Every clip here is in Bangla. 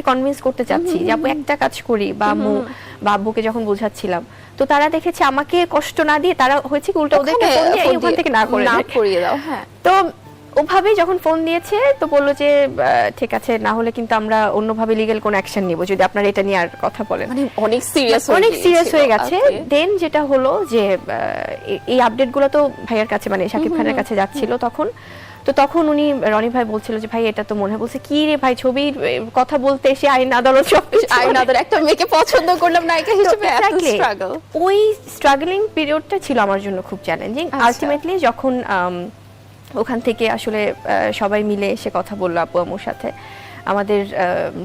তাদেরকে কনভিন্স করতে চাচ্ছি যে আপু একটা কাজ করি, বা আম্মু বা আব্বুকে যখন বোঝাচ্ছিলাম, তো তারা দেখেছে আমাকে কষ্ট না দিয়ে তারা হয়েছে কি উল্টো ওদেরকে ফোন দিয়ে ওখান থেকে না করিয়ে দাও। হ্যাঁ, তো ওভাবেই যখন ফোন দিয়েছে তো বললো যে ঠিক আছে, না হলে কিন্তু আমরা অন্যভাবে লিগ্যাল কোন অ্যাকশন নিব যদি আপনারা এটা নিয়ে আর কথা বলেন। মানে অনেক সিরিয়াস হয়ে গেছে। দেন যেটা হলো যে এই আপডেটগুলো তো ভাইয়ার কাছে মানে শাকিব খানের কাছে যাচ্ছিল তখন, তো তখন উনি রনি ভাই বলছিল যে ভাই এটা তো মনে হয়, বলছে কি রে ভাই ছবির কথা বলতে এসে আইন আদালত একটা মেয়েকে পছন্দ করলাম নায়িকা হিসেবে এত স্ট্রাগল, ওই স্ট্রাগলিং পিরিয়ডটা ছিল আমার জন্য খুব চ্যালেঞ্জিং। আলটিমেটলি যখন ওখান থেকে আসলে সবাই মিলে এসে কথা বললো আপু আম্মুর সাথে, আমাদের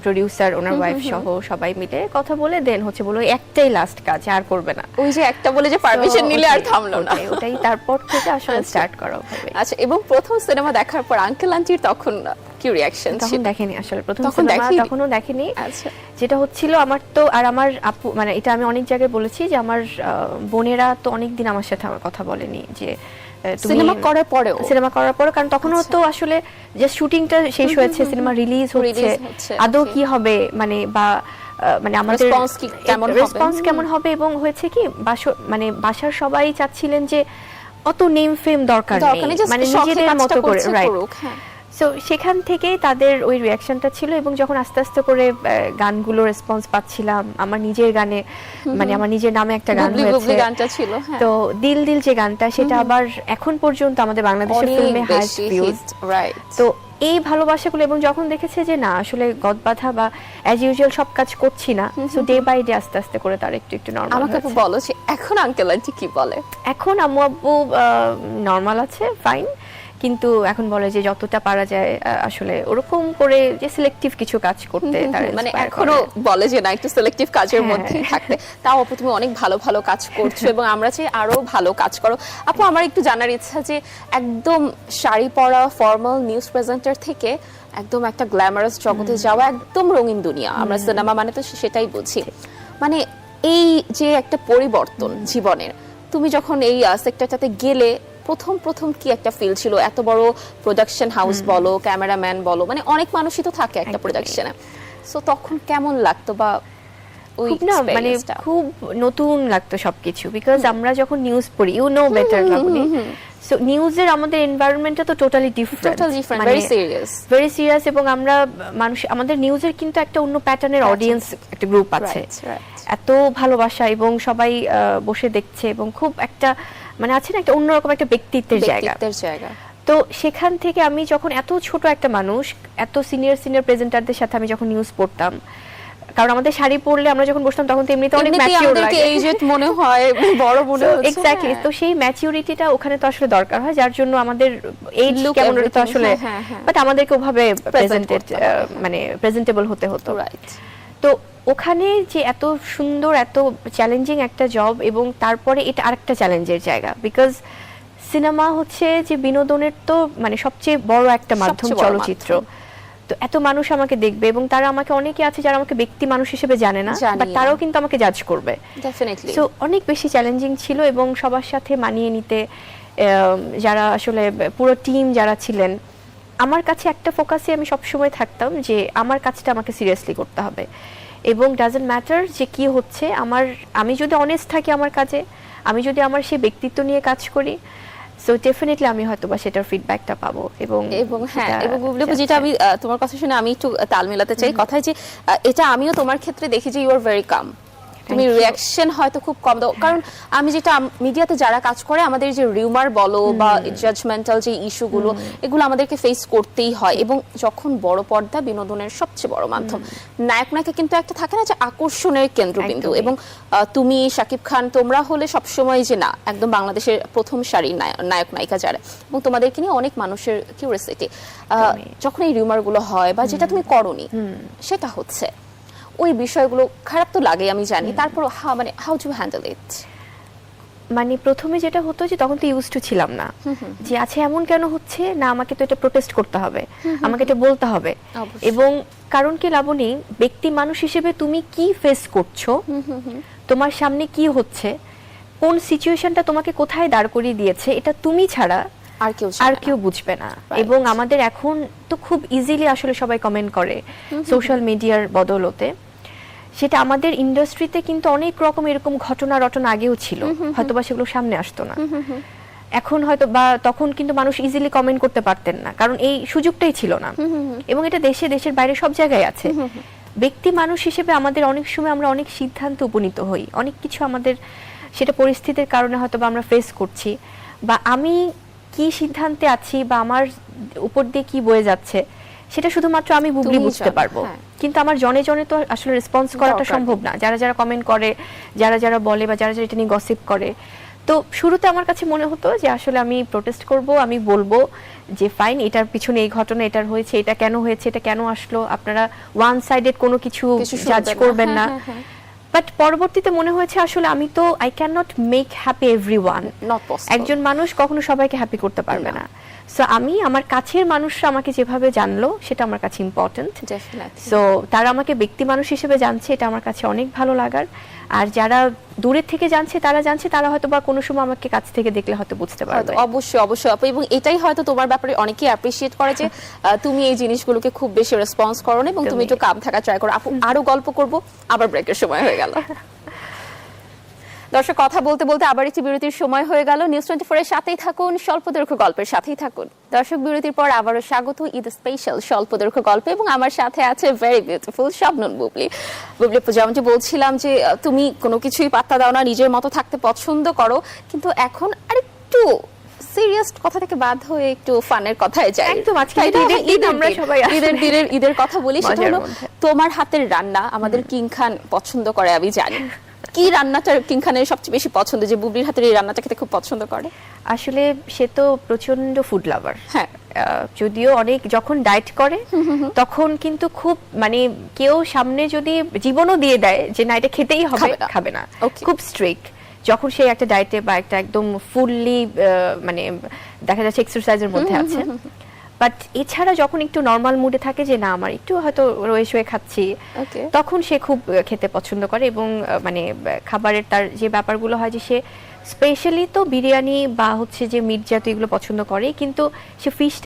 প্রোডিউসার ওনার ওয়াইফ সহ সবাই মিলে কথা বলে দেন হচ্ছে বলো একটাই লাস্ট কাজ, আর করবে না। ওই যে একটা বলে যে পারমিশন নিলে আর থামলো না, ওটাই তারপর থেকে আসলে স্টার্ট করা হবে। আচ্ছা, এবং প্রথম সিনেমা দেখার পর আঙ্কেল আন্টির তখন কি রিঅ্যাকশন ছিল? তখন দেখেনি আসলে, প্রথম সিনেমা তখনও দেখেনি। আচ্ছা, যেটা হচ্ছিল আমার তো আর আমার আপু, মানে এটা আমি অনেক জায়গায় বলেছি যে আমার বোনেরা তো অনেকদিন আমার সাথে আমার কথা বলেনি যে সিনেমা করার পরেও, কারণ তখনও তো আসলে যে শুটিংটা শেষ হয়েছে, সিনেমা রিলিজ হচ্ছে, আদৌ কি হবে মানে বা মানে আমাদের রেসপন্স কেমন হবে, এবং হয়েছে কি মানে বাসার সবাই চাচ্ছিলেন যে অত নেম ফেম দরকার নেই, মানে নিজেদের মতো করে, রাইট। সো সেখান থেকেই তাদের ওই রিঅ্যাকশনটা ছিল, এবং যখন আস্তে আস্তে করে গানগুলো রেসপন্স পাচ্ছিলাম, আমার নিজের গানে মানে আমার নিজের নামে একটা গান হয়েছে গানটা ছিল, তো দিল দিল যে গানটা, সেটা আবার এখন পর্যন্ত আমাদের বাংলাদেশের ফিল্মে হাইস্ট ভিউজ, রাইট। তো এই ভালোবাসাগুলো, এবং যখন দেখেছে যে না আসলে গদবাধা বা অ্যাজ ইউজুয়াল সব কাজ করছি না, সো ডে বাই ডে আস্তে আস্তে করে তার একটু একটু নরমাল আমাকে বলো যে এখন আঙ্কেল আন্টি কি বলে? এখন আম্মু আব্বু নরমাল আছে, ফাইন, কিন্তু এখন বলে যে যতটা পারা যায় আসলে ওরকম করে যে সিলেক্টিভ কিছু কাজ করতে, মানে এখনো বলে যে না একটু সিলেক্টিভ কাজের মধ্যে থাকতে। তাও আপু তুমি অনেক ভালো ভালো কাজ করছো এবং আমরা চাই আরো ভালো কাজ করো। আপু আমার একটু জানার ইচ্ছা যে একদম শাড়ি পরা ফর্মাল নিউজ প্রেজেন্টার থেকে একদম একটা গ্ল্যামারাস জগতে যাওয়া, একদম রঙিন দুনিয়া, আমরা সিনেমা মানে তো সেটাই বুঝি, মানে এই যে একটা পরিবর্তন জীবনের, তুমি যখন এই সেক্টরটাতে গেলে প্রথম কি একটা ফিল ছিল? এত বড় প্রোডাকশন হাউস বলো, ক্যামেরাম্যান বলো, মানে অনেক মানুষই তো থাকে একটা প্রোডাকশনে, সো তখন কেমন লাগতো? বা ওই মানে খুব নতুন লাগতো সবকিছু, বিকজ আমরা যখন নিউজ পড়ি, you know better Laboni, so নিউজের আমাদের এনভায়রনমেন্টটা তো টোটালি ডিফারেন্ট, ভেরি সিরিয়াস, এবং আমরা মানুষ, আমাদের নিউজের কিন্তু একটা অন্য প্যাটার্নের অডিয়েন্স একটা গ্রুপ আছে, এত ভালোবাসা, এবং সবাই বসে দেখছে, এবং খুব একটা মানে আছে না একটা অন্যরকম একটা ব্যক্তিত্বের জায়গা। তো সেখান থেকে আমি যখন এত ছোট একটা মানুষ, এত সিনিয়র প্রেজেন্টারদের সাথে আমি যখন নিউজ পড়তাম, কারণ আমাদের শাড়ি পরলে আমরা যখন বসতাম তখন তো এমনিতে অনেক ম্যাচিউর লাগে, এইজেড মনে হয়, বড় মনে হচ্ছে, এক্স্যাক্টলি, তো সেই ম্যাচিউরিটিটা ওখানে তো আসলে দরকার হয়, যার জন্য আমাদের এইজ কেমন তো আসলে, বাট আমাদেরকে ওভাবে মানে প্রেজেন্টেবল হতে হতো, রাইট। তো ওখানে যে এত সুন্দর, এত চ্যালেঞ্জিং একটা জব, এবং তারপরে এটা আরেকটা চ্যালেঞ্জের জায়গা, বিকজ সিনেমা হচ্ছে যে বিনোদনের তো মানে সবচেয়ে বড় একটা মাধ্যম, চলচ্চিত্র, তো এত মানুষ আমাকে দেখবে, এবং তারা আমাকে, অনেকে আছে যারা আমাকে ব্যক্তি মানুষ হিসেবে জানে না, বাট তারাও কিন্তু আমাকে জাজ করবে, ডেফিনেটলি। সো অনেক বেশি চ্যালেঞ্জিং ছিল, এবং সবার সাথে মানিয়ে নিতে যারা আসলে পুরো টিম যারা ছিলেন, আমার কাছে একটা ফোকাসে আমি সবসময় থাকতাম যে আমার কাজটা আমাকে সিরিয়াসলি করতে হবে, এবং ডাজন্ট ম্যাটার যে কি হচ্ছে, আমি যদি অনেস্ট থাকি আমার কাজে, আমি যদি আমার সেই ব্যক্তিত্ব নিয়ে কাজ করি, সো ডেফিনেটলি আমি হয়তো বা সেটার ফিডব্যাকটা পাবো। এবং হ্যাঁ, এবং যেটা আমি তোমার কথা শুনে আমি একটু তাল মেলাতে চাই কথায়, যে এটা আমিও তোমার ক্ষেত্রে দেখি যে ইউ আর ভেরি কাম, তুমি রিঅ্যাকশন হয়তো খুব কম দাও, কারণ আমি যেটা মিডিয়াতে যারা কাজ করে, আমাদের যে রিউমার বলো বা জাজমেন্টাল যে ইস্যুগুলো, এগুলো আমাদেরকে ফেস করতেই হয়, এবং যখন বড় পর্দা বিনোদনের সবচেয়ে বড় মাধ্যম, নায়ক নায়িকা কিন্তু একটা থাকে না যে আকর্ষণের কেন্দ্রবিন্দু, এবং তুমি শাকিব খান তোমরা হলে সবসময় যে না একদম বাংলাদেশের প্রথম সারির নায়ক নায়িকা যারা, এবং তোমাদেরকে নিয়ে অনেক মানুষের কিউরিওসিটি, যখন এই রিউমারগুলো হয় বা যেটা তুমি করনি সেটা হচ্ছে, ওই বিষয়গুলো খারাপ তো লাগে আমি জানি, তারপর মানে হাউ টু হ্যান্ডেল ইট? মানে প্রথমে যেটা হতো যে তখন তো ইউজড টু ছিলাম না, যে আচ্ছা এমন কেন হচ্ছে না, আমাকে তো এটা প্রোটেস্ট করতে হবে, আমাকে এটা বলতে হবে, এবং কারণ কি লাবণী, ব্যক্তি মানুষ হিসেবে তুমি কি ফেস করছো, তোমার সামনে কি হচ্ছে, কোন সিচুয়েশনটা তোমাকে কোথায় দাঁড় করিয়ে দিয়েছে, এটা তুমি ছাড়া আর কেউ বুঝবে না। এবং আমাদের এখন তো খুব ইজিলি আসলে সবাই কমেন্ট করে সোশ্যাল মিডিয়ার বদৌলতে। সেটা আমাদের ইন্ডাস্ট্রিতে কিন্তু অনেক রকম এরকম ঘটনা রটনা আগেও ছিল, হয়তোবা সেগুলো সামনে আসতো না। এখন হয়তো বা তখন কিন্তু মানুষ ইজিলি কমেন্ট করতে পারতেন না, কারণ এই সুযোগটাই ছিল না। এবং এটা দেশের বাইরে সব জায়গায় আছে। ব্যক্তি মানুষ হিসেবে আমাদের অনেক সময় আমরা অনেক সিদ্ধান্ত উপনীত হই, অনেক কিছু আমাদের সেটা পরিস্থিতির কারণে হয়তো বা আমরা ফেস করছি, বা আমি কি সিদ্ধান্তে আছি বা আমার উপর দিয়ে কি বয়ে যাচ্ছে সেটা শুধুমাত্র আমি বুবলি বুঝতে পারবো। কিন্তু আমার জনে জনে তো আসলে রেসপন্স করাটা সম্ভব না। যারা কমেন্ট করে, যারা বলে বা যারা এটা নিয়ে গসিপ করে। তো শুরুতে আমার কাছে মনে হতো যে আসলে আমি প্রোটেস্ট করব, আমি বলবো যে ফাইন, এটার পিছনে এই ঘটনা, এটার হয়েছে, এটা কেন হয়েছে, এটা কেন আসলো, আপনারা ওয়ান সাইডেড কোনো কিছু জাজ করবেন না। বাট পরবর্তীতে মনে হয়েছে আসলে আমি তো I can not make happy everyone. একজন মানুষ কখনো সবাইকে হ্যাপি করতে পারবে না। সো আমি আমার কাছের মানুষরা আমাকে যেভাবে জানলো সেটা আমার কাছে ইম্পর্টেন্ট। সো তারা আমাকে ব্যক্তি মানুষ হিসেবে জানছে, এটা আমার কাছে অনেক ভালো লাগার। আর যারা দূরের থেকে জানছে, তারা হয়তো বা কোনো সময় আমাকে কাছ থেকে দেখলে হয়তো বুঝতে পারবে। অবশ্যই আপু, এবং এটাই হয়তো তোমার ব্যাপারে অনেকেই অ্যাপ্রিশিয়েট করে যে তুমি এই জিনিসগুলোকে খুব বেশি রেসপন্স করো না এবং তুমি একটু কাম থাকা ট্রাই করো। আপু আরো গল্প করব, আবার ব্রেকের সময় হয়ে গেল। দর্শক, কথা বলতে বলতে আবার একটি বিরতির সময় হয়ে গেল। নিউজ 24 এর সাথেই থাকুন, স্বল্পদৈর্ঘ্য গল্পের সাথেই থাকুন। দর্শক, বিরতির পর আবারও স্বাগত ঈদ স্পেশাল স্বল্পদৈর্ঘ্য গল্পে, এবং আমার সাথে আছে ভেরি বিউটিফুল শবনম বুবলি। বুবলি, যেমনটি বলছিলাম যে তুমি কোনো কিছুই পাত্তা দাও না, নিজের মতো থাকতে পছন্দ করো, কিন্তু এখন আরেকটু সিরিয়াস কথা থেকে বাদ হয়ে একটু ফানের কথায় যাই। একদম, আজকে আমরা সবাই ঈদের কথা বলি। সেটা হলো তোমার হাতের রান্না আমাদের কিং খান পছন্দ করে, আমি জানি। কি রান্নাটা কিং খানের সবচেয়ে বেশি পছন্দ, যে বুবলির হাতের এই রান্নাটা খেতে খুব পছন্দ করে? আসলে সে তো প্রচন্ড ফুড লাভার। হ্যাঁ, যদিও অনেক যখন ডায়েট করে তখন কিন্তু খুব মানে কেউ সামনে যদি জীবনও দিয়ে দেয় যে না এটা খেতেই হবে, খাবে না, খুব স্ট্রিক্ট। যখন সে একটা ডায়েটে বা একটা একদম ফুললি মানে দেখা যাচ্ছে এক্সারসাইজের মধ্যে আছে, বাট এছাড়া যখন একটু নরমাল মুডে থাকে যে না আমার একটু হয়তো রয়ে শয়ে খাচ্ছি, তখন সে খুব খেতে পছন্দ করে। এবং মানে খাবারের তার যে ব্যাপারগুলো হয় যে সে স্পেশালি তো বিরিয়ানি বা হচ্ছে যে মিট জাতীয় এগুলো পছন্দ করে, কিন্তু সে ফিশ